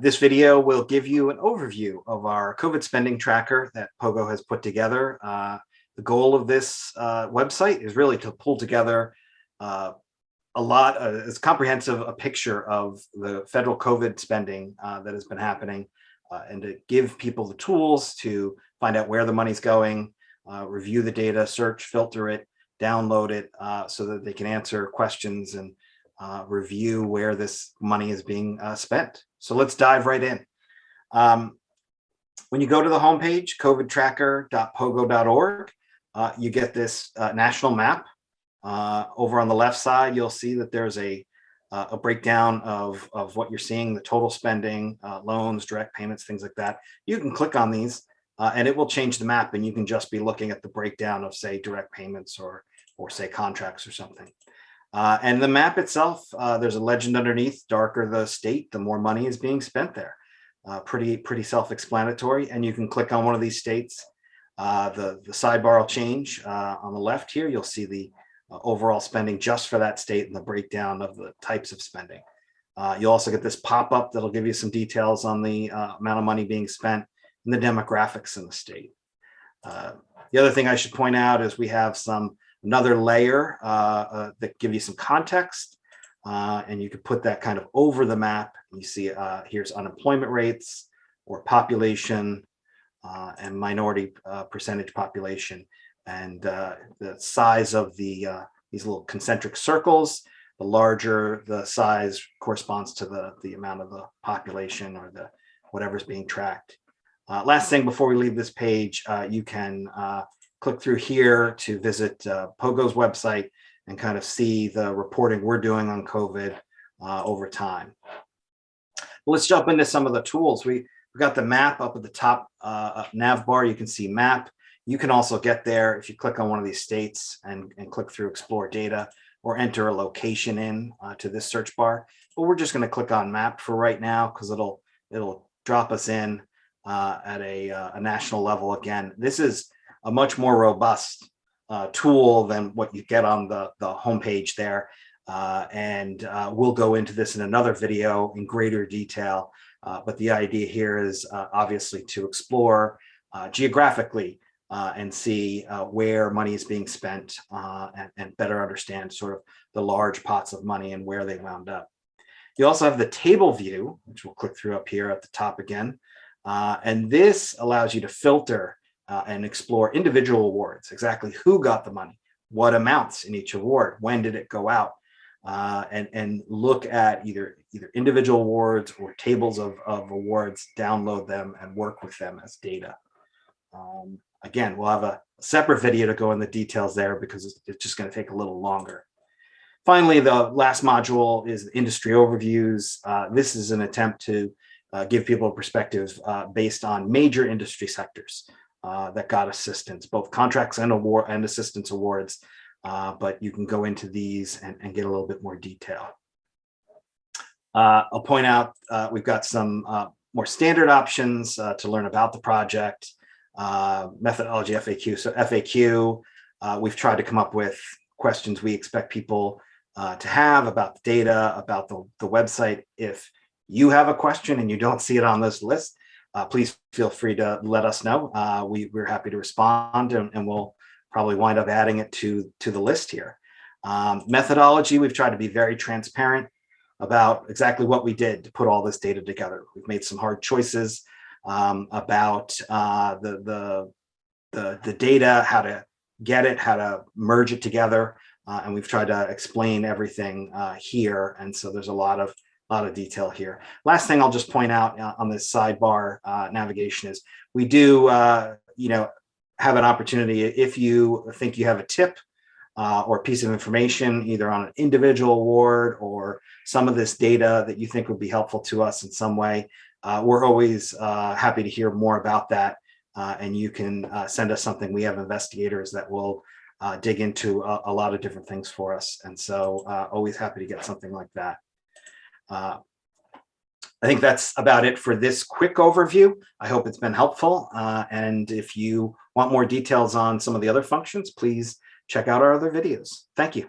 This video will give you an overview of our COVID spending tracker that POGO has put together. The goal of this website is really to pull together as comprehensive a picture of the federal COVID spending that has been happening, and to give people the tools to find out where the money's going, review the data, search, filter it, download it, so that they can answer questions and review where this money is being spent. So let's dive right in. When you go to the homepage, covidtracker.pogo.org, you get this national map. Over on the left side, you'll see that there's a breakdown of what you're seeing, the total spending, loans, direct payments, things like that. You can click on these and it will change the map, and you can just be looking at the breakdown of, say, direct payments or say contracts or something. And the map itself, there's a legend underneath. Darker the state, the more money is being spent there. Pretty self-explanatory. And you can click on one of these states. The sidebar will change. On the left here, you'll see the overall spending just for that state and the breakdown of the types of spending. You'll also get this pop-up that'll give you some details on the amount of money being spent and the demographics in the state. The other thing I should point out is we have another layer that give you some context, and you could put that kind of over the map. You see here's unemployment rates or population and minority percentage population, and the size of these little concentric circles. The larger the size corresponds to the amount of the population or whatever's being tracked. Last thing before we leave this page, you can click through here to visit POGO's website and kind of see the reporting we're doing on COVID over time. Well, let's jump into some of the tools. We've got the map up at the top nav bar. You can see map. You can also get there if you click on one of these states and click through explore data or enter a location in to this search bar. But we're just going to click on map for right now because it'll drop us in at a national level. Again, this is a much more robust tool than what you get on the homepage there. And we'll go into this in another video in greater detail. But the idea here is obviously to explore geographically and see where money is being spent and better understand sort of the large pots of money and where they wound up. You also have the table view, which we'll click through up here at the top again. And this allows you to filter and explore individual awards, exactly who got the money, what amounts in each award, when did it go out, and look at either individual awards or tables of awards, download them and work with them as data. Again, we'll have a separate video to go in the details there because it's just going to take a little longer. Finally, the last module is industry overviews. This is an attempt to give people a perspective based on major industry sectors that got assistance, both contracts and assistance awards. But you can go into these and get a little bit more detail. I'll point out we've got some more standard options to learn about the project. Methodology FAQ. So FAQ, we've tried to come up with questions we expect people to have about the data, about the website. If you have a question and you don't see it on this list, please feel free to let us know. We're happy to respond, and we'll probably wind up adding it to the list here. Methodology, we've tried to be very transparent about exactly what we did to put all this data together. We've made some hard choices about the data, how to get it, how to merge it together, and we've tried to explain everything here. And so there's a lot of detail here. Last thing I'll just point out on this sidebar navigation is we do have an opportunity if you think you have a tip or piece of information either on an individual award or some of this data that you think would be helpful to us in some way. We're always happy to hear more about that, and you can send us something. We have investigators that will dig into a lot of different things for us, and so always happy to get something like that. I think that's about it for this quick overview. I hope it's been helpful, and if you want more details on some of the other functions, please check out our other videos. Thank you.